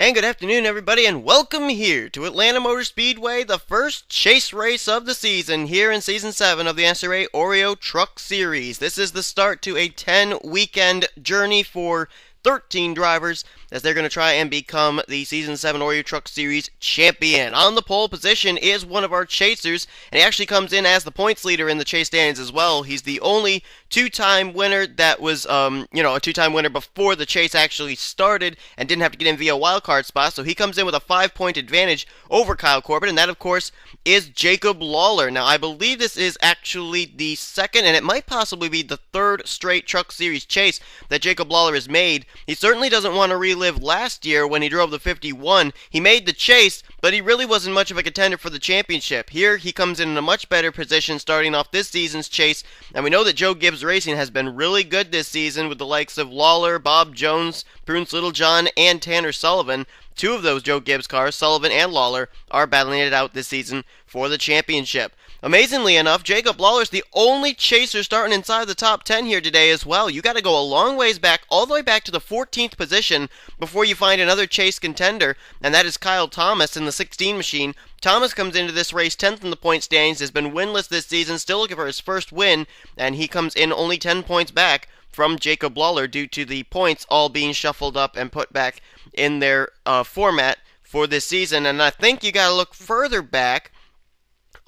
And good afternoon, everybody, and welcome here to Atlanta Motor Speedway, the first chase race of the season here in Season 7 of the NNSCRA Oreo Truck Series. This is the start to a 10-weekend journey for 13 drivers as they're going to try and become the Season 7 Oreo Truck Series champion. On the pole position is one of our chasers, and he actually comes in as the points leader in the chase standings as well. He's the only two-time winner that was, a two-time winner before the chase actually started and didn't have to get in via wildcard spot, so he comes in with a 5-point advantage over Kyle Corbett, and that, of course, is Jacob Lawler. Now, I believe this is actually the second, and it might possibly be the third straight Truck Series chase that Jacob Lawler has made. He certainly doesn't want to relive last year when he drove the 51. He made the chase, but he really wasn't much of a contender for the championship. Here, he comes in a much better position starting off this season's chase, and we know that Joe Gibbs Racing has been really good this season with the likes of Lawler, Bob Jones, Prunes Littlejohn, and Tanner Sullivan. Two of those Joe Gibbs cars, Sullivan and Lawler, are battling it out this season for the championship. Amazingly enough, Jacob Lawler's the only chaser starting inside the top 10 here today as well. You got to go a long ways back, all the way back to the 14th position before you find another chase contender, and that is Kyle Thomas in the 16 machine. Thomas comes into this race 10th in the point standings, has been winless this season, still looking for his first win, and he comes in only 10 points back from Jacob Lawler due to the points all being shuffled up and put back in their format for this season. And I think you got to look further back.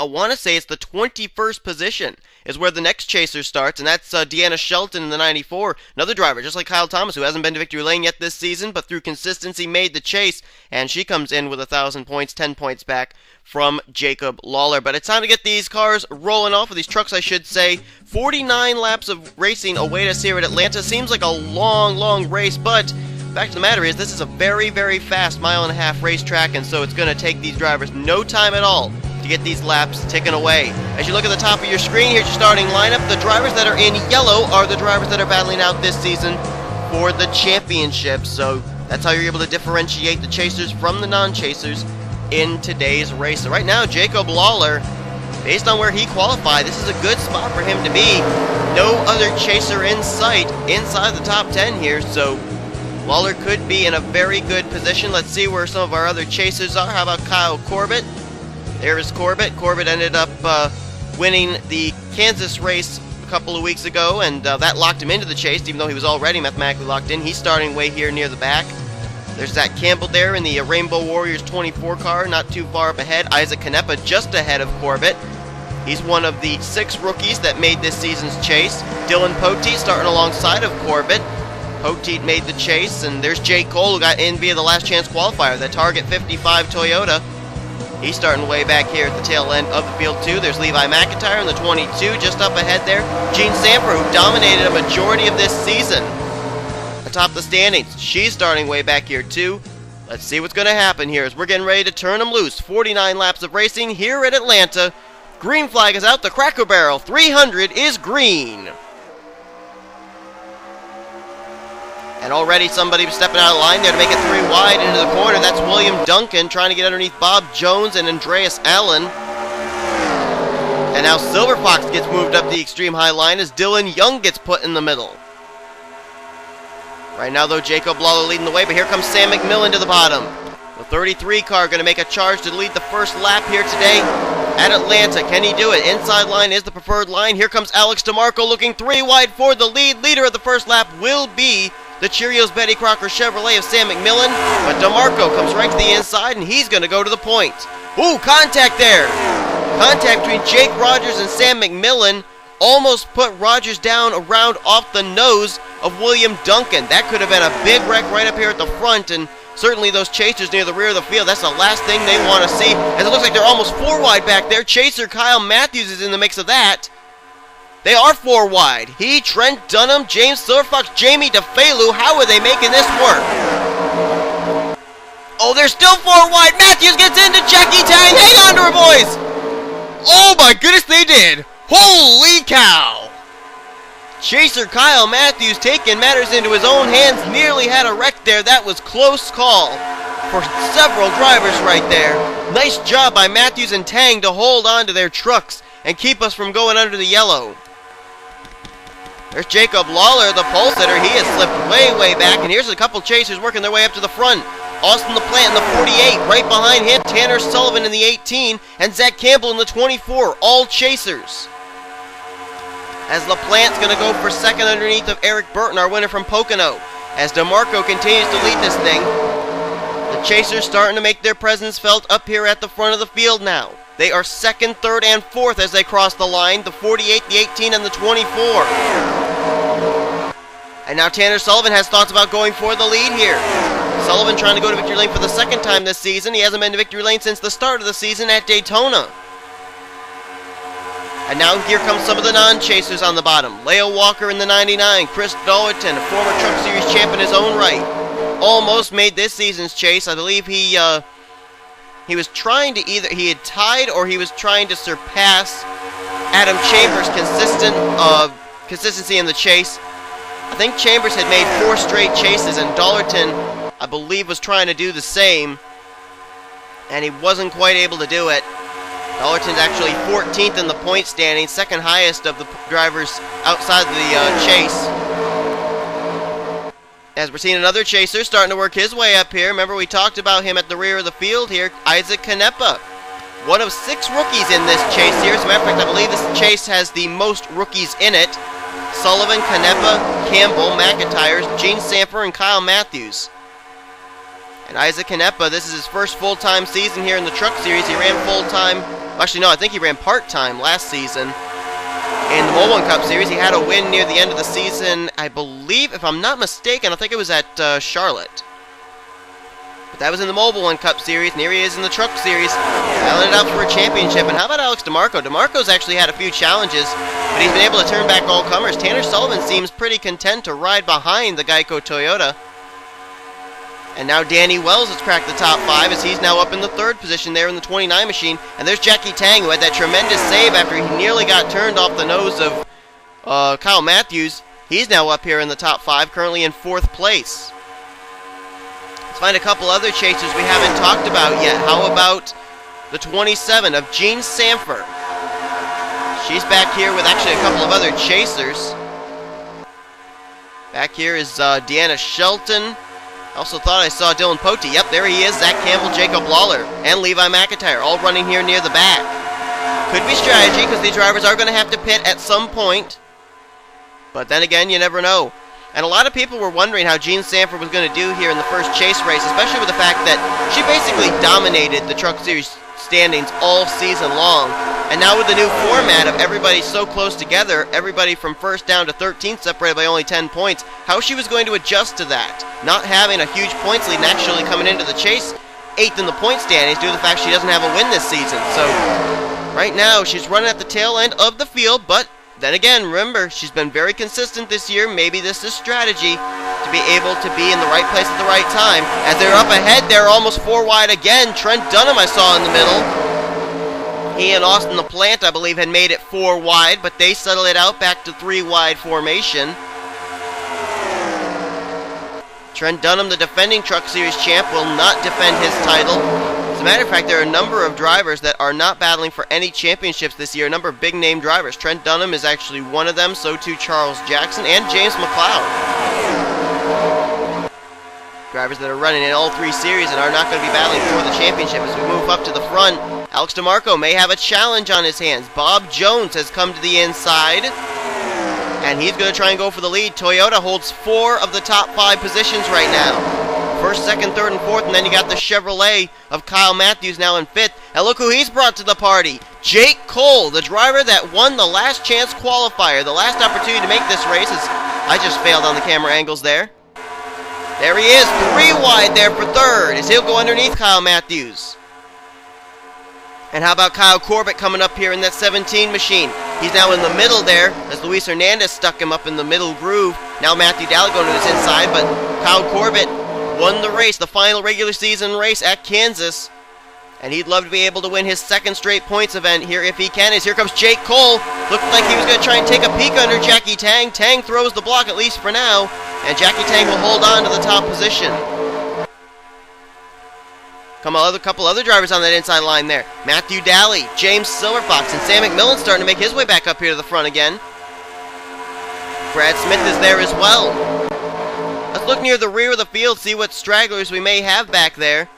I want to say it's the 21st position is where the next chaser starts, and that's Deanna Shelton in the 94, another driver, just like Kyle Thomas, who hasn't been to victory lane yet this season, but through consistency made the chase, and she comes in with 1,000 points, 10 points back from Jacob Lawler. But it's time to get these cars rolling off, or these trucks, I should say. 49 laps of racing await us here at Atlanta. Seems like a long race, but the fact of the matter is this is a very fast mile-and-a-half racetrack, and so it's going to take these drivers no time at all to get these laps ticking away. As you look at the top of your screen, here's your starting lineup. The drivers that are in yellow are the drivers that are battling out this season for the championship. So that's how you're able to differentiate the chasers from the non-chasers in today's race. So right now, Jacob Lawler, based on where he qualified, this is a good spot for him to be. No other chaser in sight inside the top 10 here, so Lawler could be in a very good position. Let's see where some of our other chasers are. How about Kyle Corbett? There is Corbett. Corbett ended up winning the Kansas race a couple of weeks ago, and that locked him into the chase, even though he was already mathematically locked in. He's starting way here near the back. There's Zach Campbell there in the Rainbow Warriors 24 car, not too far up ahead. Isaac Canepa just ahead of Corbett. He's one of the 6 rookies that made this season's chase. Dylan Poteet starting alongside of Corbett. Poteet made the chase, and there's Jay Cole, who got in via the last chance qualifier, the Target 55 Toyota. He's starting way back here at the tail end of the field, too. There's Levi McIntyre in the 22, just up ahead there. Gene Samper, who dominated a majority of this season atop the standings. She's starting way back here, too. Let's see what's going to happen here as we're getting ready to turn them loose. 49 laps of racing here at Atlanta. Green flag is out. The Cracker Barrel 300 is green. And already somebody was stepping out of line there to make it 3 wide into the corner. That's William Duncan trying to get underneath Bob Jones and Andreas Allen. And now Silver Fox gets moved up the extreme high line as Dylan Young gets put in the middle. Right now, though, Jacob Lawler leading the way, but here comes Sam McMillan to the bottom. The 33 car going to make a charge to lead the first lap here today at Atlanta. Can he do it? Inside line is the preferred line. Here comes Alex DeMarco looking 3 wide for the lead. Leader of the first lap will be the Cheerios Betty Crocker Chevrolet of Sam McMillan, but DeMarco comes right to the inside, and he's going to go to the point. Ooh, contact there! Contact between Jake Rogers and Sam McMillan almost put Rogers down around off the nose of William Duncan. That could have been a big wreck right up here at the front, and certainly those chasers near the rear of the field, that's the last thing they want to see, as it looks like they're almost 4 wide back there. Chaser Kyle Matthews is in the mix of that. They are 4 wide. He, Trent Dunham, James Silverfox, Jamie DeFalu. How are they making this work? Oh, they're still 4 wide. Matthews gets into Jackie Tang. Hang on to her, boys. Oh, my goodness, they did. Holy cow. Chaser Kyle Matthews taking matters into his own hands. Nearly had a wreck there. That was close call for several drivers right there. Nice job by Matthews and Tang to hold on to their trucks and keep us from going under the yellow. There's Jacob Lawler, the pole sitter. He has slipped way back, and here's a couple chasers working their way up to the front. Austin LaPlante in the 48. Right behind him, Tanner Sullivan in the 18. And Zach Campbell in the 24. All chasers. As LaPlante's going to go for second underneath of Eric Burton, our winner from Pocono. As DeMarco continues to lead this thing. The chasers starting to make their presence felt up here at the front of the field now. They are second, third, and fourth as they cross the line. The 48, the 18, and the 24. And now Tanner Sullivan has thoughts about going for the lead here. Sullivan trying to go to victory lane for the second time this season. He hasn't been to victory lane since the start of the season at Daytona. And now here comes some of the non-chasers on the bottom. Leo Walker in the 99. Chris Dollerton, a former Truck Series champ in his own right. Almost made this season's chase. I believe he was trying to he had tied or he was trying to surpass Adam Chambers' consistency in the chase. I think Chambers had made 4 straight chases, and Dollerton, I believe, was trying to do the same, and he wasn't quite able to do it. Dollerton's actually 14th in the point standing, second highest of the drivers outside the chase. As we're seeing another chaser starting to work his way up here. Remember, we talked about him at the rear of the field here, Isaac Canepa. One of 6 rookies in this chase here. As a matter of fact, I believe this chase has the most rookies in it. Sullivan, Canepa, Campbell, McIntyre, Gene Sanford, and Kyle Matthews. And Isaac Canepa, this is his first full-time season here in the Truck Series. He ran full-time, actually no, I think he ran part-time last season. In the Mobile One Cup Series, he had a win near the end of the season, I believe, if I'm not mistaken, I think it was at Charlotte. But that was in the Mobile One Cup Series, and here he is in the Truck Series, battling it out for a championship. And how about Alex DeMarco? DeMarco's actually had a few challenges, but he's been able to turn back all comers. Tanner Sullivan seems pretty content to ride behind the Geico Toyota. And now Danny Wells has cracked the top 5 as he's now up in the 3rd position there in the 29 machine. And there's Jackie Tang, who had that tremendous save after he nearly got turned off the nose of Kyle Matthews. He's now up here in the top 5, currently in 4th place. Let's find a couple other chasers we haven't talked about yet. How about the 27 of Gene Sanford? She's back here with actually a couple of other chasers. Back here is Deanna Shelton. I also thought I saw Dylan Pote. Yep, there he is. Zach Campbell, Jacob Lawler, and Levi McIntyre, all running here near the back. Could be strategy, because these drivers are going to have to pit at some point. But then again, you never know. And a lot of people were wondering how Gene Sanford was going to do here in the first chase race, especially with the fact that she basically dominated the Truck Series standings all season long. And now with the new format of everybody so close together, everybody from 1st down to 13th separated by only 10 points, how she was going to adjust to that. Not having a huge points lead and actually coming into the chase 8th in the point standings due to the fact she doesn't have a win this season. So right now she's running at the tail end of the field, but then again, remember, she's been very consistent this year. Maybe this is strategy to be able to be in the right place at the right time. As they're up ahead, they're almost 4 wide again. Trent Dunham I saw in the middle. He and Austin LaPlante, I believe, had made it 4 wide, but they settled it out back to 3 wide formation. Trent Dunham, the defending Truck Series champ, will not defend his title. As a matter of fact, there are a number of drivers that are not battling for any championships this year, a number of big-name drivers. Trent Dunham is actually one of them, so too Charles Jackson and James McLeod. Drivers that are running in all 3 series and are not going to be battling for the championship. As we move up to the front, Alex DeMarco may have a challenge on his hands. Bob Jones has come to the inside, and he's going to try and go for the lead. Toyota holds 4 of the top 5 positions right now. 1st, 2nd, 3rd, and 4th, and then you got the Chevrolet of Kyle Matthews now in 5th. And look who he's brought to the party. Jake Cole, the driver that won the last chance qualifier, the last opportunity to make this race. I just failed on the camera angles there. There he is, 3 wide there for 3rd, as he'll go underneath Kyle Matthews. And how about Kyle Corbett coming up here in that 17 machine? He's now in the middle there, as Luis Hernandez stuck him up in the middle groove. Now Matthew Dalley going to his inside, but Kyle Corbett won the race, the final regular season race at Kansas. And he'd love to be able to win his 2nd straight points event here if he can. As here comes Jake Cole. Looked like he was going to try and take a peek under Jackie Tang. Tang throws the block, at least for now. And Jackie Tang will hold on to the top position. A couple other drivers on that inside line there. Matthew Dalley, James Silverfox, and Sam McMillan starting to make his way back up here to the front again. Brad Smith is there as well. Let's look near the rear of the field, see what stragglers we may have back there.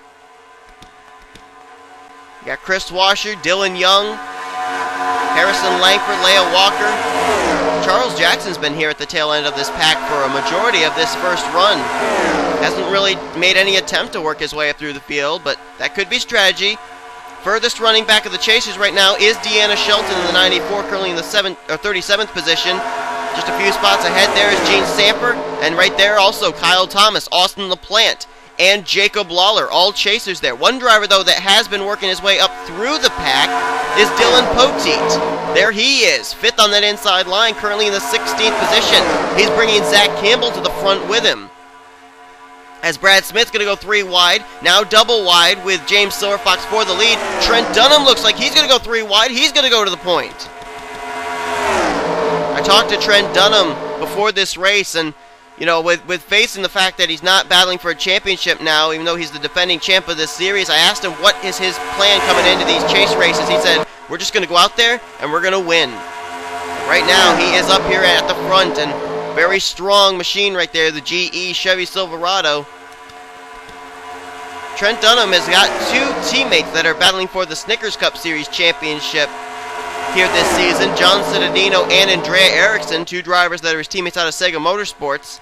We got Chris Washer, Dylan Young, Harrison Langford, Leia Walker. Charles Jackson's been here at the tail end of this pack for a majority of this first run. Hasn't really made any attempt to work his way up through the field, but that could be strategy. Furthest running back of the Chasers right now is Deanna Shelton in the 94, currently in the 37th position. Just a few spots ahead there is Gene Samper, and right there also Kyle Thomas, Austin LaPlante, and Jacob Lawler, all Chasers there. One driver, though, that has been working his way up through the pack is Dylan Poteet. There he is, 5th on that inside line, currently in the 16th position. He's bringing Zach Campbell to the front with him. As Brad Smith's going to go 3 wide, now double wide with James Silverfox for the lead. Trent Dunham looks like he's going to go 3 wide. He's going to go to the point. I talked to Trent Dunham before this race, and you know, with facing the fact that he's not battling for a championship now, even though he's the defending champ of this series, I asked him what is his plan coming into these chase races. He said, we're just going to go out there and we're going to win. Right now, he is up here at the front, and very strong machine right there, the GE Chevy Silverado. Trent Dunham has got 2 teammates that are battling for the Snickers Cup Series championship here this season. John Cittadino and Andrea Erickson, 2 drivers that are his teammates out of Sega Motorsports.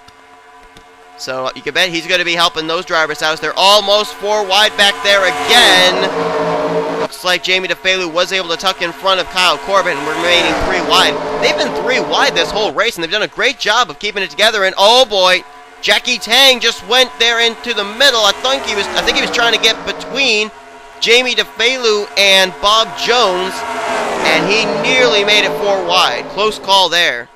So you can bet he's going to be helping those drivers out. They're almost 4 wide back there again. Looks like Jamie DeFelu was able to tuck in front of Kyle Corbett, and we're remaining 3 wide. They've been 3 wide this whole race, and they've done a great job of keeping it together. And oh boy, Jackie Tang just went there into the middle. I think he was trying to get between Jamie DeFelu and Bob Jones, and he nearly made it 4 wide. Close call there.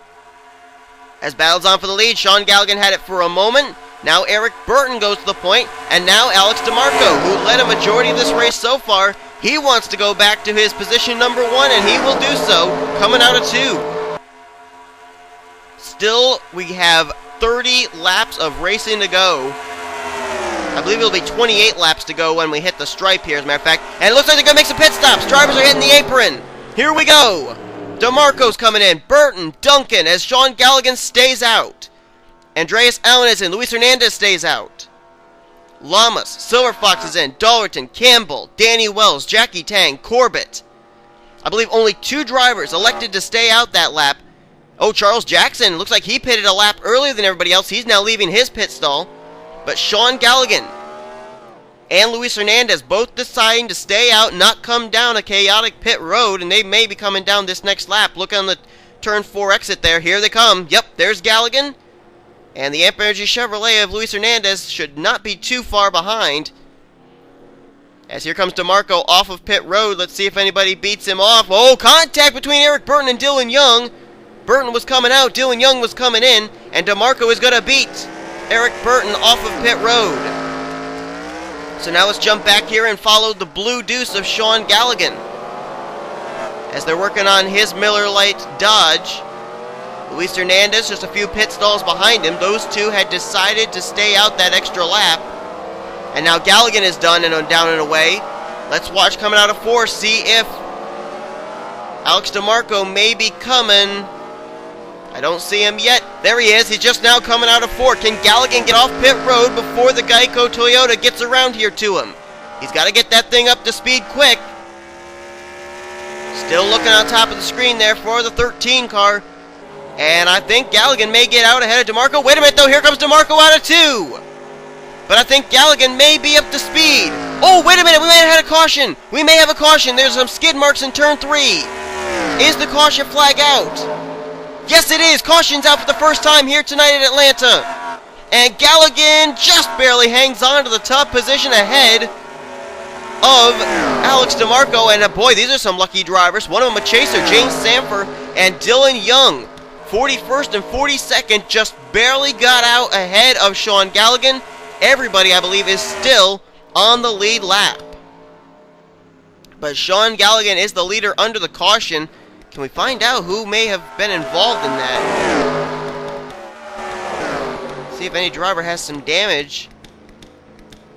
As battles on for the lead, Sean Galligan had it for a moment. Now Eric Burton goes to the point, and now Alex DeMarco, who led a majority of this race so far, he wants to go back to his position number 1, and he will do so, coming out of 2. Still, we have 30 laps of racing to go. I believe it'll be 28 laps to go when we hit the stripe here, as a matter of fact. And it looks like they're going to make some pit stops. Drivers are hitting the apron. Here we go. DeMarco's coming in. Burton, Duncan, as Sean Galligan stays out. Andreas Allen is in. Luis Hernandez stays out. Lamas, Silverfox is in. Dollerton, Campbell, Danny Wells, Jackie Tang, Corbett. I believe only 2 drivers elected to stay out that lap. Oh, Charles Jackson, looks like he pitted a lap earlier than everybody else. He's now leaving his pit stall. But Sean Galligan and Luis Hernandez both deciding to stay out, not come down a chaotic pit road, and they may be coming down this next lap. Look on the turn 4 exit there. Here they come. Yep, there's Galligan. And the Amp Energy Chevrolet of Luis Hernandez should not be too far behind. As here comes DeMarco off of pit road. Let's see if anybody beats him off. Oh, contact between Eric Burton and Dylan Young. Burton was coming out, Dylan Young was coming in, and DeMarco is going to beat Eric Burton off of pit road. So now let's jump back here and follow the blue deuce of Sean Galligan, as they're working on his Miller Lite Dodge. Luis Hernandez just a few pit stalls behind him. Those 2 had decided to stay out that extra lap. And now Galligan is done and down and away. Let's watch coming out of 4, see if Alex DeMarco may be coming. I don't see him yet. There he is. He's just now coming out of 4. Can Galligan get off pit road before the Geico Toyota gets around here to him? He's got to get that thing up to speed quick. Still looking on top of the screen there for the 13 car. And I think Galligan may get out ahead of DeMarco. Wait a minute, though. Here comes DeMarco out of 2. But I think Galligan may be up to speed. Oh, wait a minute. We may have had a caution. We may have a caution. There's some skid marks in turn 3. Is the caution flag out? Yes, it is. Caution's out for the first time here tonight in Atlanta. And Galligan just barely hangs on to the top position ahead of Alex DeMarco. And boy, these are some lucky drivers. One of them a chaser, James Sanford, and Dylan Young. 41st and 42nd just barely got out ahead of Sean Galligan. Everybody, I believe, is still on the lead lap. But Sean Galligan is the leader under the caution. Can we find out who may have been involved in that? See if any driver has some damage.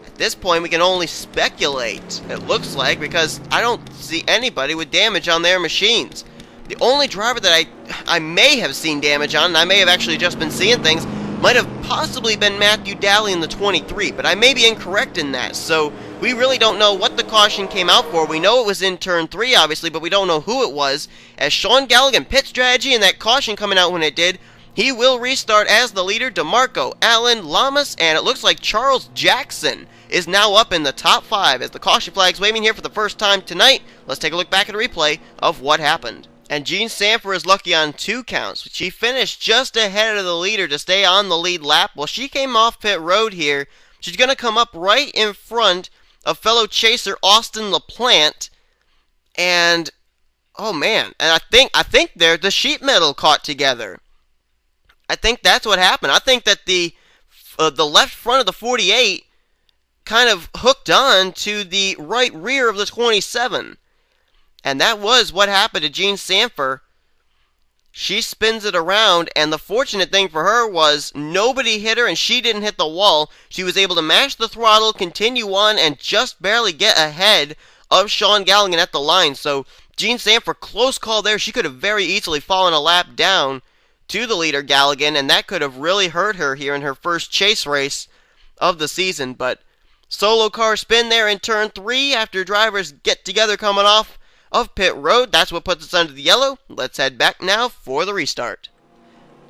At this point, we can only speculate, it looks like, because I don't see anybody with damage on their machines. The only driver that I may have seen damage on, and I may have actually just been seeing things, might have possibly been Matthew Daly in the 23, but I may be incorrect in that. So we really don't know what the caution came out for. We know it was in turn 3, obviously, but we don't know who it was. As Sean Galligan pit strategy and that caution coming out when it did, he will restart as the leader. DeMarco, Allen, Lamas, and it looks like Charles Jackson is now up in the top 5 as the caution flag's waving here for the first time tonight. Let's take a look back at a replay of what happened. And Jean Sanford is lucky on 2 counts. She finished just ahead of the leader to stay on the lead lap. Well, she came off pit road here. She's going to come up right in front of fellow chaser Austin LaPlante. And, oh man, and I think there the sheet metal caught together. I think that's what happened. I think that the left front of the 48 kind of hooked on to the right rear of the 27. And that was what happened to Jean Sanford. She spins it around, and the fortunate thing for her was nobody hit her and she didn't hit the wall. She was able to mash the throttle, continue on, and just barely get ahead of Sean Galligan at the line. So Jean Sanford, close call there. She could have very easily fallen a lap down to the leader Galligan, and that could have really hurt her here in her first chase race of the season. But solo car spin there in turn 3 after drivers get together coming off of pit road. That's what puts us under the yellow. Let's head back now for the restart.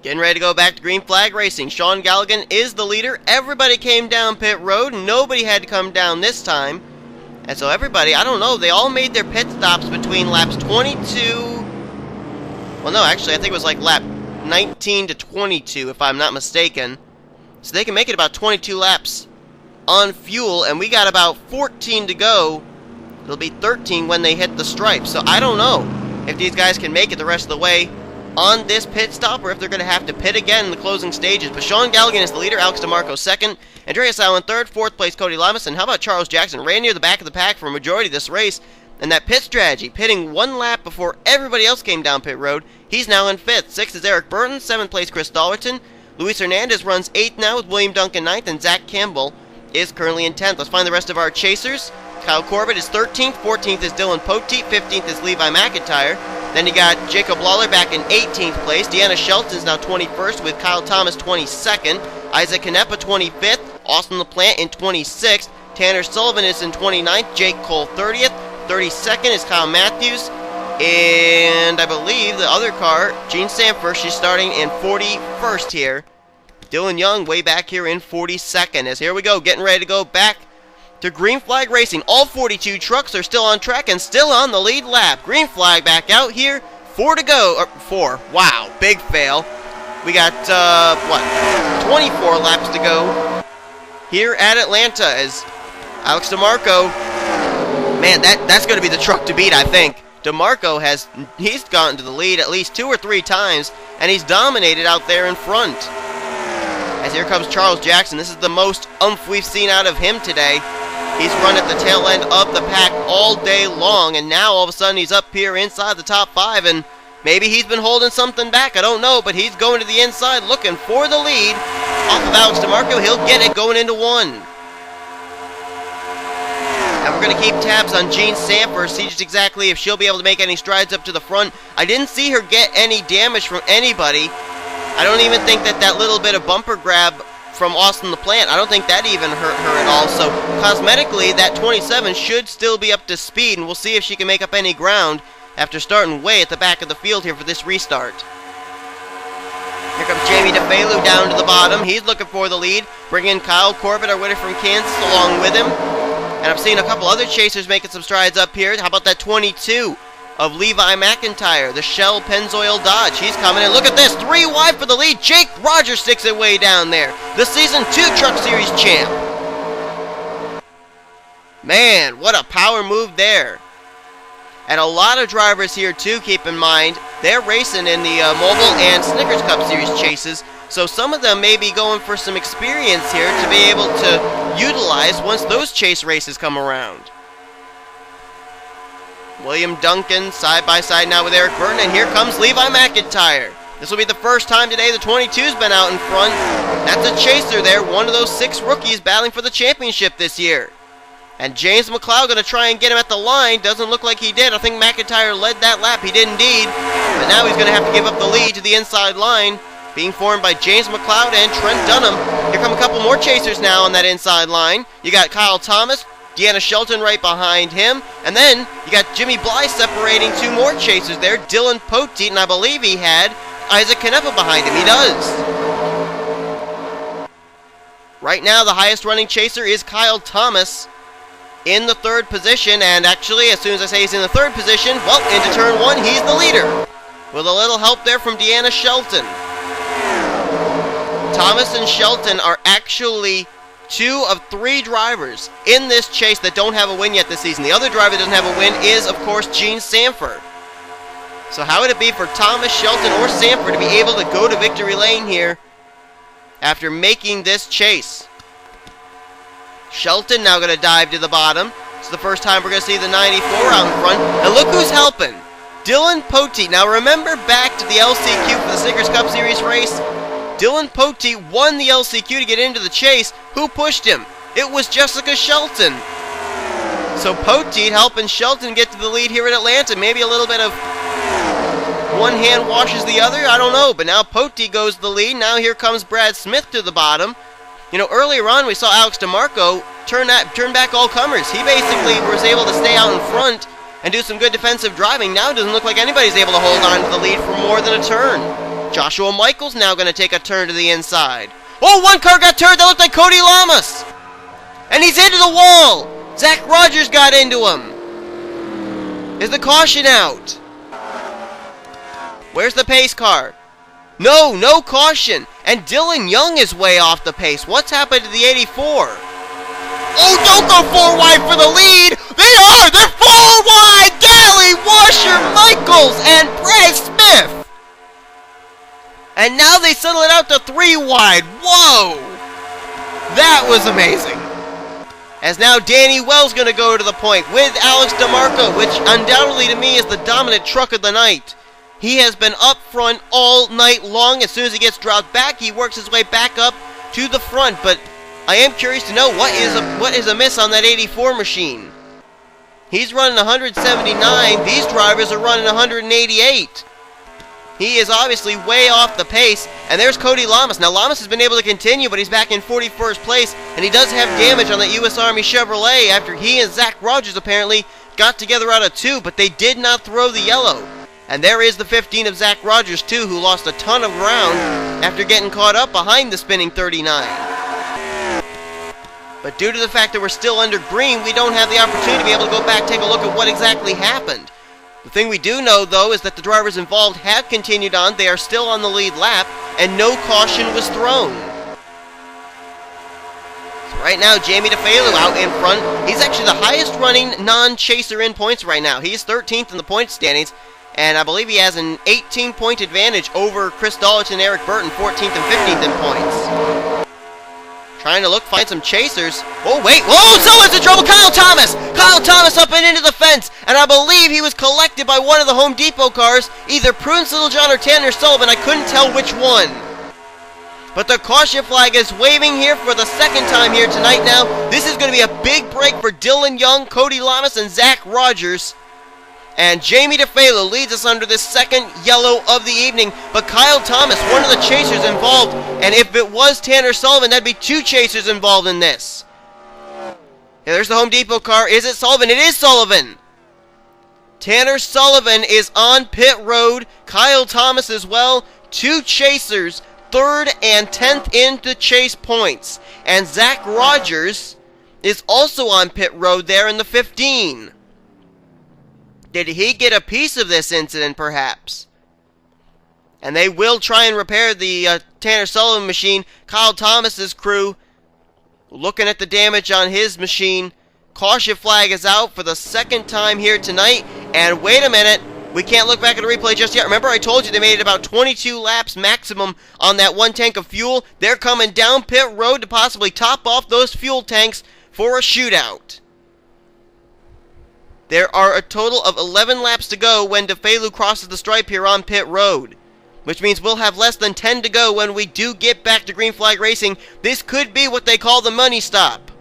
Getting ready to go back to green flag racing. Sean Galligan is the leader. Everybody came down pit road. Nobody had to come down this time. And so everybody, I don't know, they all made their pit stops between laps 22... Well, no, actually, I think it was like lap 19 to 22, if I'm not mistaken. So they can make it about 22 laps on fuel, and we got about 14 to go. It'll be 13 when they hit the stripe. So I don't know if these guys can make it the rest of the way on this pit stop or if they're going to have to pit again in the closing stages. But Sean Galligan is the leader, Alex DeMarco second, Andreas Allen third, fourth place Cody Lamas, and how about Charles Jackson? Ran near the back of the pack for a majority of this race. And that pit strategy, pitting 1 lap before everybody else came down pit road, he's now in 5th. 6th is Eric Burton, 7th place Chris Dollerton. Luis Hernandez runs 8th now with William Duncan 9th, and Zach Campbell is currently in 10th. Let's find the rest of our chasers. Kyle Corbett is 13th, 14th is Dylan Poteet, 15th is Levi McIntyre. Then you got Jacob Lawler back in 18th place. Deanna Shelton's now 21st with Kyle Thomas 22nd. Isaac Canepa 25th. Austin LaPlante in 26th. Tanner Sullivan is in 29th. Jake Cole 30th. 32nd is Kyle Matthews. And I believe the other car, Jean Sanford, she's starting in 41st here. Dylan Young way back here in 42nd. As here we go, getting ready to go back to green flag racing. All 42 trucks are still on track and still on the lead lap. Green flag back out here. 4 to go. Or 4. Wow, big fail. We got, 24 laps to go here at Atlanta as Alex DeMarco, man, that's going to be the truck to beat, I think. DeMarco he's gotten to the lead at least 2 or 3 times, and he's dominated out there in front. As here comes Charles Jackson. This is the most oomph we've seen out of him today. He's run at the tail end of the pack all day long, and now all of a sudden he's up here inside the top 5, and maybe he's been holding something back. I don't know, but he's going to the inside looking for the lead. Off of Alex DeMarco, he'll get it going into 1. And we're going to keep tabs on Jean Sanford, see just exactly if she'll be able to make any strides up to the front. I didn't see her get any damage from anybody. I don't even think that little bit of bumper grab from Austin LaPlante, I don't think that even hurt her at all. So cosmetically, that 27 should still be up to speed, and we'll see if she can make up any ground after starting way at the back of the field here for this restart. Here comes Jamie DeFalu down to the bottom. He's looking for the lead, bringing Kyle Corbett, our winner from Kansas, along with him. And I'm seeing a couple other chasers making some strides up here. How about that 22 of Levi McIntyre, the Shell Pennzoil Dodge? He's coming in. Look at this, 3 wide for the lead. Jake Rogers sticks it way down there. The Season 2 Truck Series champ. Man, what a power move there. And a lot of drivers here too, keep in mind, they're racing in the Mobile and Snickers Cup Series chases. So some of them may be going for some experience here to be able to utilize once those chase races come around. William Duncan side by side now with Eric Burton, and here comes Levi McIntyre. This will be the first time today the 22's been out in front. That's a chaser there, one of those 6 rookies battling for the championship this year. And James McLeod going to try and get him at the line. Doesn't look like he did. I think McIntyre led that lap. He did indeed. But now he's going to have to give up the lead to the inside line being formed by James McLeod and Trent Dunham. Here come a couple more chasers now on that inside line. You got Kyle Thomas, Deanna Shelton right behind him, and then you got Jimmy Bly separating two more chasers there, Dylan Poteet, and I believe he had Isaac Canepa behind him. He does. Right now, the highest running chaser is Kyle Thomas in the third position, and actually, as soon as I say he's in the third position, well, into turn one, he's the leader, with a little help there from Deanna Shelton. Thomas and Shelton are actually 2 of 3 drivers in this chase that don't have a win yet this season. The other driver that doesn't have a win is, of course, Gene Sanford. So how would it be for Thomas, Shelton, or Sanford to be able to go to victory lane here after making this chase? Shelton now going to dive to the bottom. It's the first time we're going to see the 94 out in front. And look who's helping. Dylan Poteet. Now remember back to the LCQ for the Snickers Cup Series race. Dylan Poteet won the LCQ to get into the chase. Who pushed him? It was Jessica Shelton. So Poteet helping Shelton get to the lead here in Atlanta. Maybe a little bit of one hand washes the other. I don't know. But now Poteet goes to the lead. Now here comes Brad Smith to the bottom. You know, earlier on we saw Alex DeMarco turn back all comers. He basically was able to stay out in front and do some good defensive driving. Now it doesn't look like anybody's able to hold on to the lead for more than a turn. Joshua Michaels now going to take a turn to the inside. Oh, one car got turned. That looked like Cody Lamas. And he's into the wall. Zach Rogers got into him. Is the caution out? Where's the pace car? No caution. And Dylan Young is way off the pace. What's happened to the 84? Oh, don't go 4 wide for the lead. They're 4 wide. Gally, Washer, Michaels, and Brad Smith. And now they settle it out to 3 wide. Whoa. That was amazing. As now Danny Wells going to go to the point with Alex DeMarco, which undoubtedly to me is the dominant truck of the night. He has been up front all night long. As soon as he gets dropped back, he works his way back up to the front. But I am curious to know what is amiss on that 84 machine. He's running 179. These drivers are running 188. He is obviously way off the pace. And there's Cody Lamas. Now Lamas has been able to continue, but he's back in 41st place. And he does have damage on the U.S. Army Chevrolet after he and Zach Rogers apparently got together out of 2, but they did not throw the yellow. And there is the 15 of Zach Rogers, too, who lost a ton of ground after getting caught up behind the spinning 39. But due to the fact that we're still under green, we don't have the opportunity to be able to go back, take a look at what exactly happened. The thing we do know, though, is that the drivers involved have continued on. They are still on the lead lap, and no caution was thrown. So right now, Jamie DeFalo out in front. He's actually the highest running non-chaser in points right now. He's 13th in the point standings. And I believe he has an 18-point advantage over Chris Dollich and Eric Burton, 14th and 15th in points. Trying to find some chasers. Oh, wait. Whoa, someone's in trouble. Kyle Thomas. Kyle Thomas up and into the fence. And I believe he was collected by one of the Home Depot cars, either Prunes Littlejohn or Tanner Sullivan. I couldn't tell which one. But the caution flag is waving here for the second time here tonight now. This is going to be a big break for Dylan Young, Cody Lamas, and Zach Rogers. And Jamie DeFalo leads us under this second yellow of the evening. But Kyle Thomas, one of the chasers involved. And if it was Tanner Sullivan, that'd be 2 chasers involved in this. Yeah, there's the Home Depot car. Is it Sullivan? It is Sullivan. Tanner Sullivan is on pit road. Kyle Thomas as well. 2 chasers, 3rd and 10th into chase points. And Zach Rogers is also on pit road there in the 15. Did he get a piece of this incident, perhaps? And they will try and repair the Tanner Sullivan machine. Kyle Thomas's crew looking at the damage on his machine. Caution flag is out for the second time here tonight. And wait a minute, we can't look back at the replay just yet. Remember, I told you they made it about 22 laps maximum on that 1 tank of fuel. They're coming down pit road to possibly top off those fuel tanks for a shootout. There are a total of 11 laps to go when DeFalo crosses the stripe here on pit road, which means we'll have less than 10 to go when we do get back to green flag racing. This could be what they call the money stop.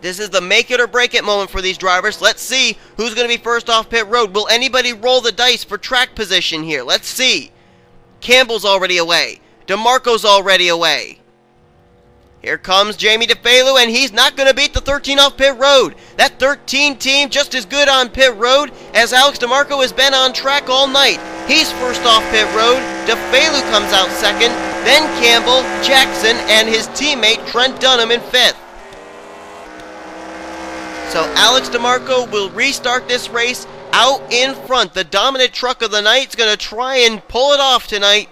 This is the make it or break it moment for these drivers. Let's see who's going to be first off pit road. Will anybody roll the dice for track position here? Let's see. Campbell's already away. DeMarco's already away. Here comes Jamie DeFalu, and he's not going to beat the 13 off pit road. That 13 team just as good on pit road as Alex DeMarco has been on track all night. He's first off pit road. DeFalu comes out second. Then Campbell, Jackson, and his teammate Trent Dunham in fifth. So Alex DeMarco will restart this race out in front. The dominant truck of the night is going to try and pull it off tonight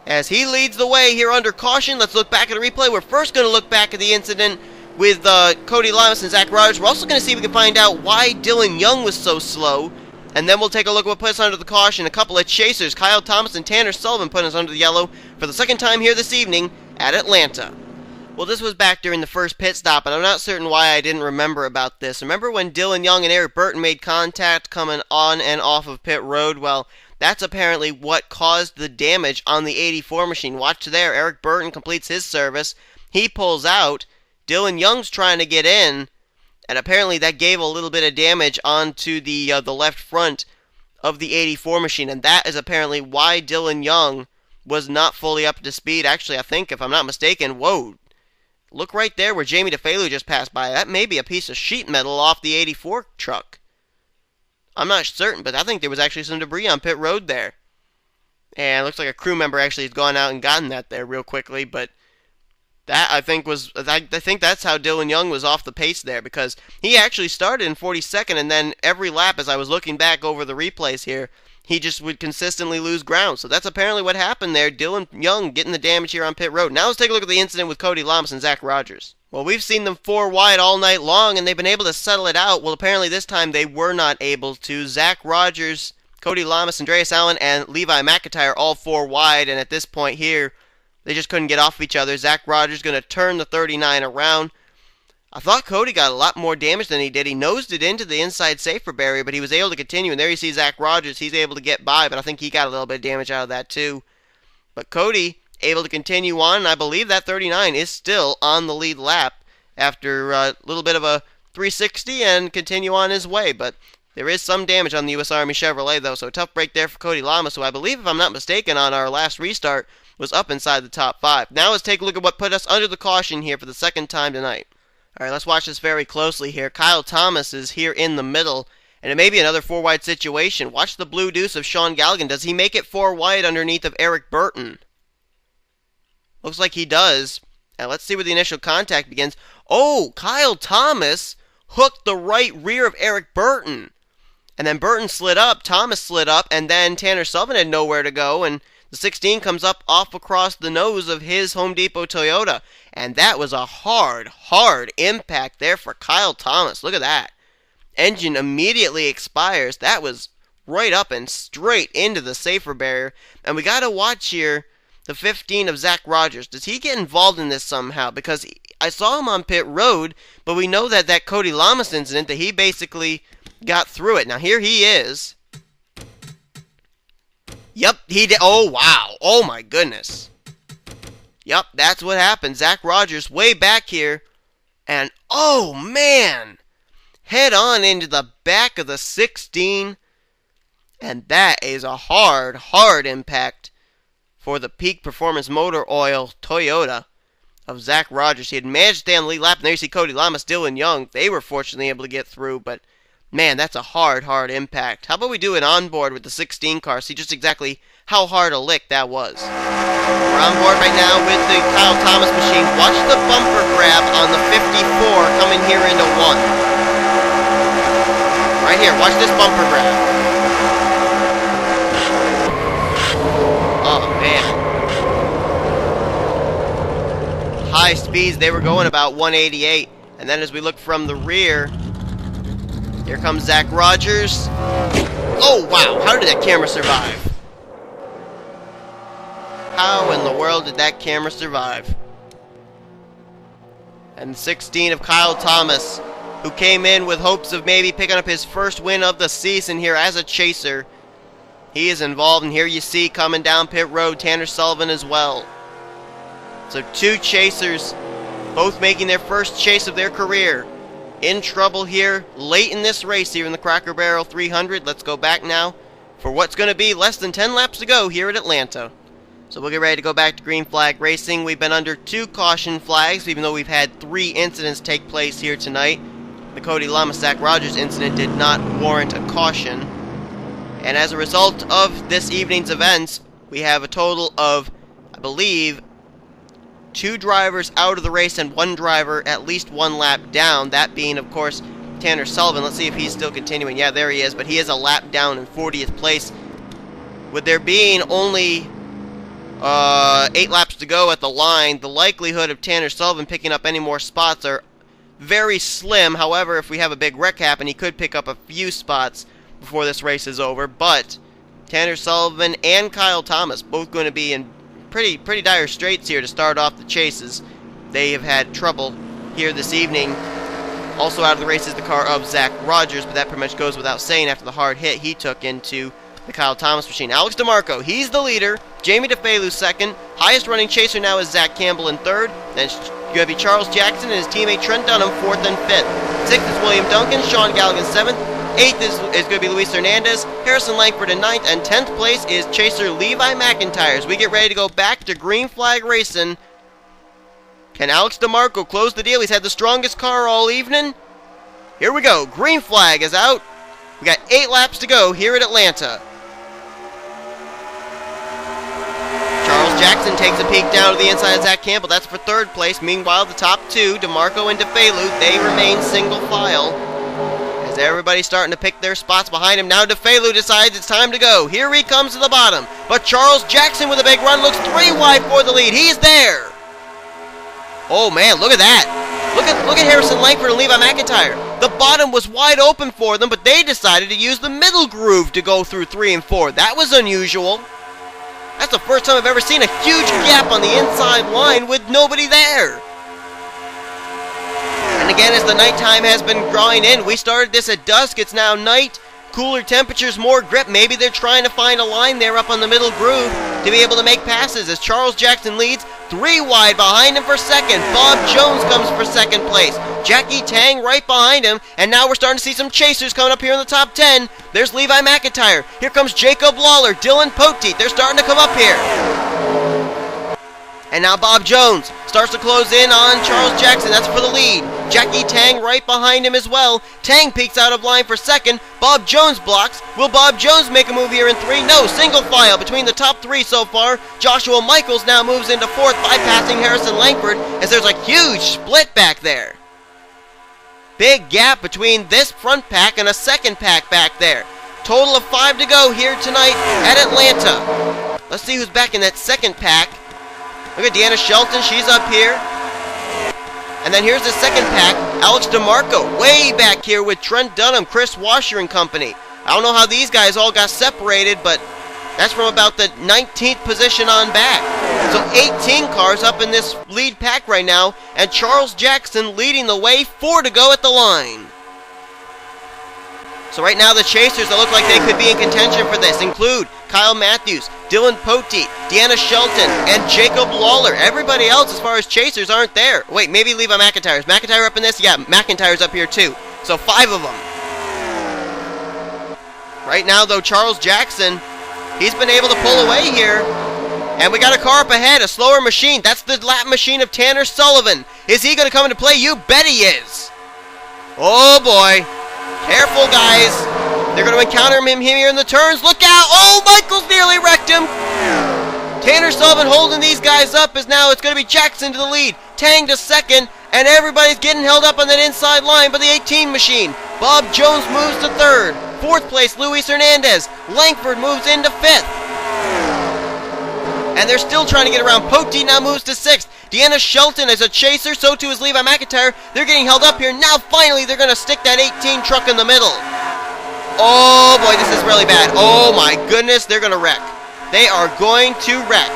as he leads the way here under caution. Let's look back at the replay. We're first going to look back at the incident with Cody Lamas and Zach Rogers. We're also going to see if we can find out why Dylan Young was so slow. And then we'll take a look at what put us under the caution. A couple of chasers, Kyle Thomas and Tanner Sullivan, put us under the yellow for the second time here this evening at Atlanta. Well, this was back during the first pit stop, and I'm not certain why I didn't remember about this. Remember when Dylan Young and Eric Burton made contact coming on and off of pit road? Well, that's apparently what caused the damage on the 84 machine. Watch there. Eric Burton completes his service. He pulls out. Dylan Young's trying to get in, and apparently that gave a little bit of damage onto the left front of the 84 machine, and that is apparently why Dylan Young was not fully up to speed. Actually, I think, if I'm not mistaken, whoa. Look right there where Jamie DeFalu just passed by. That may be a piece of sheet metal off the 84 truck. I'm not certain, but I think there was actually some debris on pit road there. And it looks like a crew member actually has gone out and gotten that there real quickly, but that I think that's how Dylan Young was off the pace there, because he actually started in 42nd, and then every lap as I was looking back over the replays here, he just would consistently lose ground. So that's apparently what happened there. Dylan Young getting the damage here on pit road. Now let's take a look at the incident with Cody Lamas and Zach Rogers. Well, we've seen them four wide all night long, and they've been able to settle it out. Well, apparently this time they were not able to. Zach Rogers, Cody Lamas, Andreas Allen, and Levi McIntyre all four wide, and at this point here, they just couldn't get off of each other. Zach Rogers going to turn the 39 around. I thought Cody got a lot more damage than he did. He nosed it into the inside safer barrier, but he was able to continue. And there you see Zach Rogers. He's able to get by, but I think he got a little bit of damage out of that too. But Cody able to continue on, and I believe that 39 is still on the lead lap after a little bit of a 360 and continue on his way. But there is some damage on the U.S. Army Chevrolet, though, so a tough break there for Cody Lamas, who I believe, if I'm not mistaken, on our last restart was up inside the top 5. Now let's take a look at what put us under the caution here for the second time tonight. Alright, let's watch this very closely here. Kyle Thomas is here in the middle, and it may be another 4-wide situation. Watch the blue deuce of Sean Galligan. Does he make it 4 wide underneath of Eric Burton? Looks like he does. And let's see where the initial contact begins. Oh, Kyle Thomas hooked the right rear of Eric Burton. And then Burton slid up, Thomas slid up, and then Tanner Sullivan had nowhere to go, and the 16 comes up off across the nose of his Home Depot Toyota. And that was a hard impact there for Kyle Thomas. Look at that. Engine immediately expires. That was right up and straight into the safer barrier. And we got to watch here the 15 of Zach Rogers. Does he get involved in this somehow? Because I saw him on pit road, but we know that Cody Lamas incident, that he basically got through it. Now here he is. Yep, he did. Oh, wow. Oh, my goodness. Yep, that's what happened. Zach Rogers way back here. And, oh, man. Head on into the back of the 16. And that is a hard impact for the Peak Performance Motor Oil Toyota of Zach Rogers. He had managed to stay on the lead lap. And there you see Cody Lamas, Dylan Young. They were fortunately able to get through, but man, that's a hard impact. How about we do an onboard with the 16 car, see just exactly how hard a lick that was. We're on board right now with the Kyle Thomas machine. Watch the bumper grab on the 54 coming here into 1. Right here, watch this bumper grab. Oh, man. High speeds, they were going about 188. And then as we look from the rear, here comes Zach Rogers. Oh, wow. How did that camera survive? How in the world did that camera survive? And 16 of Kyle Thomas, who came in with hopes of maybe picking up his first win of the season here as a chaser. He is involved, and here you see coming down pit road, Tanner Sullivan as well. So 2 chasers, both making their first chase of their career. In trouble here late in this race here in the Cracker Barrel 300. Let's go back now. for what's going to be less than 10 laps to go here at Atlanta. So we'll get ready to go back to green flag racing. We've been under 2 caution flags, even though we've had 3 incidents take place here tonight. The Cody Lamasak Rogers incident did not warrant a caution. And as a result of this evening's events, we have a total of, I believe, 2 drivers out of the race and 1 driver at least 1 lap down. That being, of course, Tanner Sullivan. Let's see if he's still continuing. Yeah, there he is, but he is a lap down in 40th place. With there being only 8 laps to go at the line, the likelihood of Tanner Sullivan picking up any more spots are very slim. However, if we have a big wreck happen, he could pick up a few spots before this race is over. But Tanner Sullivan and Kyle Thomas both going to be in pretty dire straits here to start off the chases. They have had trouble here this evening. Also out of the race is the car of Zach Rogers, but that pretty much goes without saying after the hard hit he took into the Kyle Thomas machine. Alex DeMarco, he's the leader. Jamie DeFelu second. Highest running chaser now is Zach Campbell in third. Then it's going to be Charles Jackson and his teammate Trent Dunham fourth and fifth. Sixth is William Duncan. Sean Galligan seventh. Eighth is going to be Luis Hernandez. Harrison Langford in ninth. And 10th place is chaser Levi McIntyre. As we get ready to go back to green flag racing. Can Alex DeMarco close the deal? He's had the strongest car all evening. Here we go. Green flag is out. We got 8 laps to go here at Atlanta. Charles Jackson takes a peek down to the inside of Zach Campbell. That's for third place. Meanwhile, the top 2, DeMarco and DeFelu, they remain single file. As everybody's starting to pick their spots behind him. Now DeFelu decides it's time to go. Here he comes to the bottom. But Charles Jackson with a big run looks 3 wide for the lead. He's there. Oh man, look at that. Look at Harrison Langford and Levi McIntyre. The bottom was wide open for them, but they decided to use the middle groove to go through 3 and 4. That was unusual. That's the first time I've ever seen a huge gap on the inside line with nobody there. And again, as the nighttime has been drawing in, we started this at dusk. It's now night. Cooler temperatures, more grip. Maybe they're trying to find a line there up on the middle groove to be able to make passes as Charles Jackson leads 3 wide behind him for second. Bob Jones comes for second place. Jackie Tang right behind him. And now we're starting to see some chasers coming up here in the top 10. There's Levi McIntyre. Here comes Jacob Lawler, Dylan Poteet. They're starting to come up here. And now Bob Jones starts to close in on Charles Jackson. That's for the lead. Jackie Tang right behind him as well. Tang peeks out of line for second. Bob Jones blocks. Will Bob Jones make a move here in 3? No, single file between the top 3 so far. Joshua Michaels now moves into 4th, bypassing Harrison Langford as there's a huge split back there. Big gap between this front pack and a second pack back there. Total of 5 to go here tonight at Atlanta. Let's see who's back in that second pack. Look at Deanna Shelton, she's up here. And then here's the second pack, Alex DeMarco, way back here with Trent Dunham, Chris Washer and company. I don't know how these guys all got separated, but that's from about the 19th position on back. So 18 cars up in this lead pack right now, and Charles Jackson leading the way, 4 to go at the line. So right now the chasers that look like they could be in contention for this include Kyle Matthews, Dylan Poteet, Deanna Shelton, and Jacob Lawler. Everybody else as far as chasers aren't there. Wait, maybe Levi McIntyre. Is McIntyre up in this? Yeah, McIntyre's up here too. So 5 of them. Right now though, Charles Jackson, he's been able to pull away here. And we got a car up ahead, a slower machine. That's the lap machine of Tanner Sullivan. Is he going to come into play? You bet he is. Oh boy. Careful, guys. They're going to encounter him here in the turns. Look out. Oh, Michaels nearly wrecked him. Tanner Sullivan holding these guys up as now it's going to be Jackson to the lead. Tang to second. And everybody's getting held up on that inside line by the 18 machine. Bob Jones moves to third. 4th place, Luis Hernandez. Langford moves into 5th. And they're still trying to get around. Poteet now moves to 6th. Deanna Shelton is a chaser, so too is Levi McIntyre. They're getting held up here. Now finally they're going to stick that 18 truck in the middle. Oh boy, this is really bad. Oh my goodness, they're going to wreck. They are going to wreck.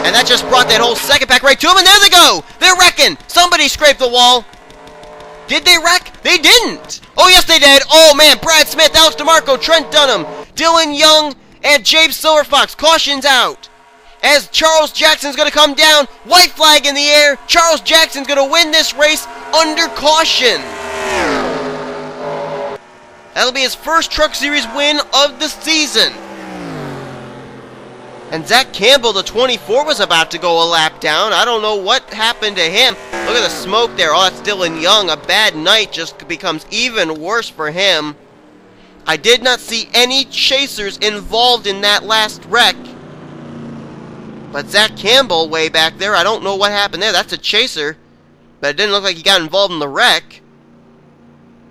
And that just brought that whole second pack right to them, and there they go. They're wrecking. Somebody scraped the wall. Did they wreck? They didn't. Oh yes they did. Oh man, Brad Smith, Alex DeMarco, Trent Dunham, Dylan Young, and James Silverfox. Caution's out. As Charles Jackson's going to come down, white flag in the air. Charles Jackson's going to win this race under caution. That'll be his first Truck Series win of the season. And Zach Campbell, the 24, was about to go a lap down. I don't know what happened to him. Look at the smoke there. Oh, that's Dylan Young. A bad night just becomes even worse for him. I did not see any chasers involved in that last wreck. But Zach Campbell way back there, I don't know what happened there. That's a chaser. But it didn't look like he got involved in the wreck.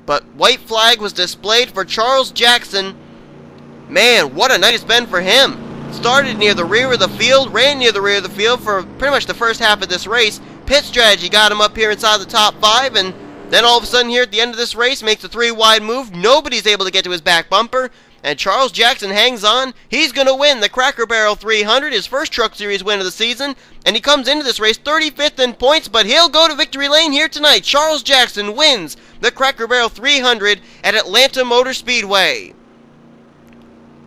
But white flag was displayed for Charles Jackson. Man, what a night it's been for him. Started near the rear of the field, ran near the rear of the field for pretty much the first half of this race. Pit strategy got him up here inside the top 5, and then all of a sudden here at the end of this race makes a 3-wide move. Nobody's able to get to his back bumper, and Charles Jackson hangs on. He's going to win the Cracker Barrel 300, his first Truck Series win of the season, and he comes into this race 35th in points, but he'll go to victory lane here tonight. Charles Jackson wins the Cracker Barrel 300 at Atlanta Motor Speedway.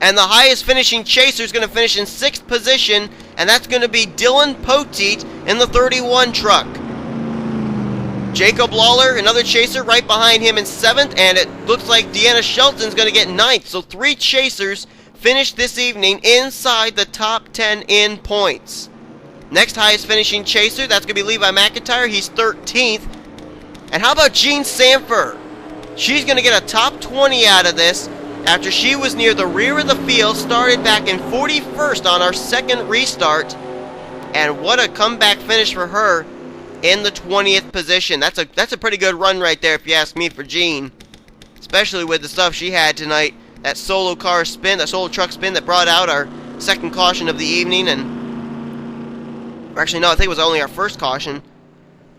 And the highest finishing chaser is going to finish in 6th position, and that's going to be Dylan Poteet in the 31 truck. Jacob Lawler, another chaser, right behind him in 7th, and it looks like Deanna Shelton's going to get 9th. So 3 chasers finished this evening inside the top 10 in points. Next highest finishing chaser, that's going to be Levi McIntyre. He's 13th. And how about Jean Sanford? She's going to get a top 20 out of this, after she was near the rear of the field, started back in 41st on our second restart. And what a comeback finish for her in the 20th position. That's a pretty good run right there, if you ask me, for Jean. Especially with the stuff she had tonight. That solo car spin, that solo truck spin that brought out our second caution of the evening. And actually, no, I think it was only our first caution.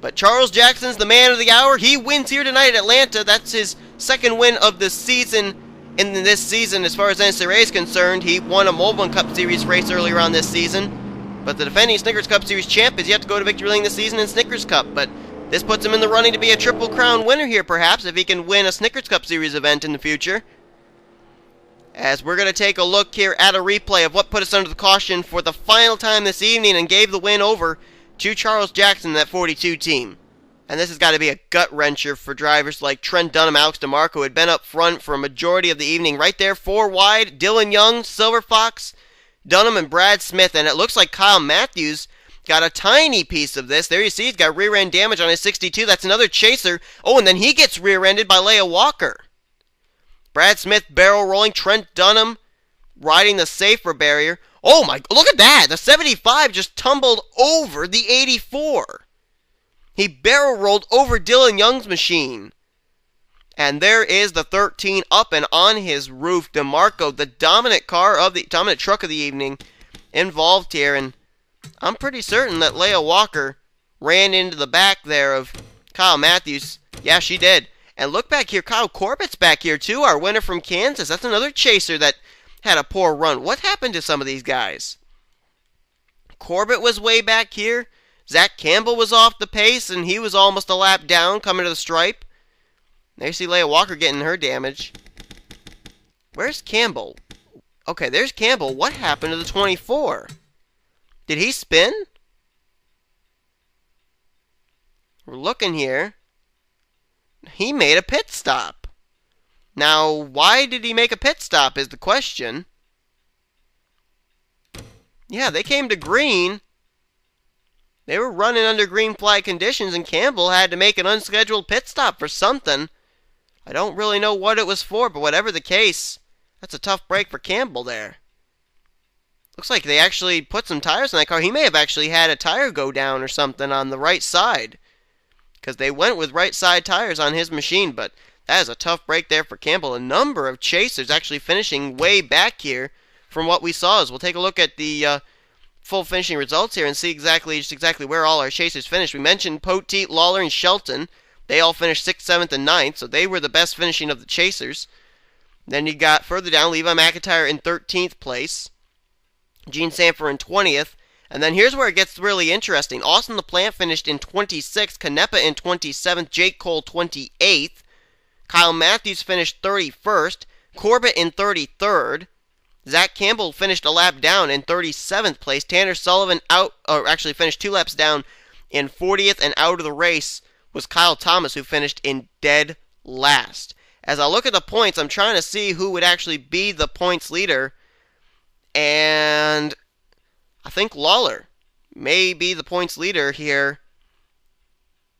But Charles Jackson's the man of the hour. He wins here tonight at Atlanta. That's his second win of the season. In this season, as far as NNSCRA is concerned, he won a Mobile Cup Series race earlier on this season. But the defending Snickers Cup Series champ is yet to go to victory lane this season in Snickers Cup. But this puts him in the running to be a Triple Crown winner here, perhaps, if he can win a Snickers Cup Series event in the future. As we're going to take a look here at a replay of what put us under the caution for the final time this evening and gave the win over to Charles Jackson, that 42 team. And this has got to be a gut-wrencher for drivers like Trent Dunham, Alex DeMarco, who had been up front for a majority of the evening. Right there, 4 wide, Dylan Young, Silver Fox, Dunham, and Brad Smith. And it looks like Kyle Matthews got a tiny piece of this. There you see, he's got rear-end damage on his 62. That's another chaser. Oh, and then he gets rear-ended by Leah Walker. Brad Smith barrel rolling, Trent Dunham riding the safer barrier. Oh my, look at that! The 75 just tumbled over the 84. He barrel rolled over Dylan Young's machine. And there is the 13 up and on his roof. DeMarco, the dominant truck of the evening, involved here. And I'm pretty certain that Leah Walker ran into the back there of Kyle Matthews. Yeah, she did. And look back here, Kyle Corbett's back here too, our winner from Kansas. That's another chaser that had a poor run. What happened to some of these guys? Corbett was way back here. Zach Campbell was off the pace, and he was almost a lap down coming to the stripe. There you see Leah Walker getting her damage. Where's Campbell? Okay, there's Campbell. What happened to the 24? Did he spin? We're looking here. He made a pit stop. Now, why did he make a pit stop is the question. Yeah, they came to green. They were running under green flag conditions, and Campbell had to make an unscheduled pit stop for something. I don't really know what it was for, but whatever the case, that's a tough break for Campbell there. Looks like they actually put some tires in that car. He may have actually had a tire go down or something on the right side, because they went with right side tires on his machine, but that is a tough break there for Campbell. A number of chasers actually finishing way back here from what we saw. As we'll take a look at the full finishing results here and see exactly where all our chasers finished. We mentioned Poteet, Lawler, and Shelton. They all finished 6th, 7th, and 9th, so they were the best finishing of the chasers. Then you got further down Levi McIntyre in 13th place, Gene Sanford in 20th, and then here's where it gets really interesting. Austin LaPlante finished in 26th, Canepa in 27th, Jake Cole 28th, Kyle Matthews finished 31st, Corbett in 33rd, Zach Campbell finished a lap down in 37th place. Tanner Sullivan finished 2 laps down in 40th, and out of the race was Kyle Thomas, who finished in dead last. as I look at the points, I'm trying to see who would actually be the points leader. And I think Lawler may be the points leader here.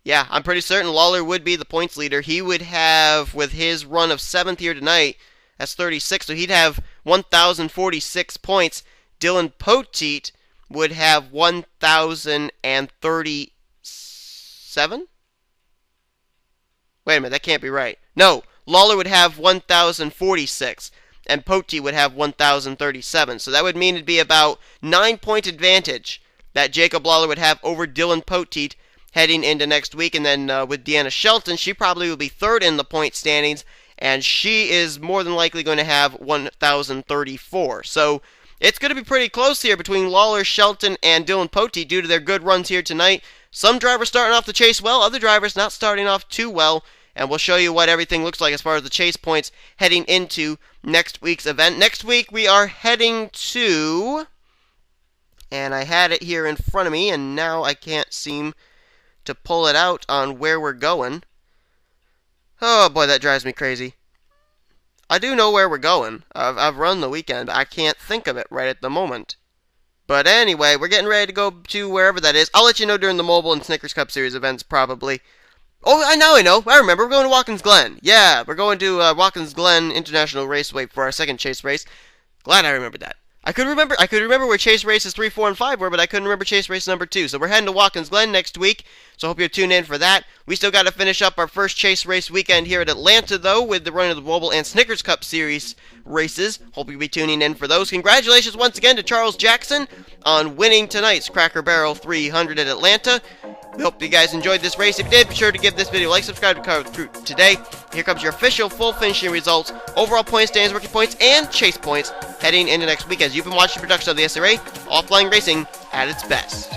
Yeah, I'm pretty certain Lawler would be the points leader. He would have, with his run of 7th here tonight, that's 36, so he'd have 1,046 points. Dylan Poteet would have 1,037? Wait a minute, that can't be right. No, Lawler would have 1,046, and Poteet would have 1,037. So that would mean it'd be about 9-point advantage that Jacob Lawler would have over Dylan Poteet heading into next week. And then with Deanna Shelton, she probably will be third in the point standings, and she is more than likely going to have 1,034. So it's going to be pretty close here between Lawler, Shelton, and Dylan Poteet due to their good runs here tonight. Some drivers starting off the chase well, other drivers not starting off too well, and we'll show you what everything looks like as far as the chase points heading into next week's event. Next week we are heading to, and I had it here in front of me, and now I can't seem to pull it out on where we're going. Oh boy, that drives me crazy. I do know where we're going. I've run the weekend, but I can't think of it right at the moment. But anyway, we're getting ready to go to wherever that is. I'll let you know during the Mobile and Snickers Cup Series events, probably. Oh, I know. I remember. We're going to Watkins Glen. Yeah, we're going to Watkins Glen International Raceway for our second chase race. Glad I remembered that. I could remember where chase races 3, 4, and 5 were, but I couldn't remember chase race number 2. So we're heading to Watkins Glen next week, so I hope you're tuned in for that. We still got to finish up our first chase race weekend here at Atlanta, though, with the running of the Mobile and Snickers Cup Series races. Hope you'll be tuning in for those. Congratulations once again to Charles Jackson on winning tonight's Cracker Barrel 300 at Atlanta. We hope you guys enjoyed this race. If you did, be sure to give this video a like, subscribe to Car Crew today. Here comes your official full finishing results, overall points, standings, rookie points, and chase points heading into next week. As you've been watching the production of the SRA, offline racing at its best.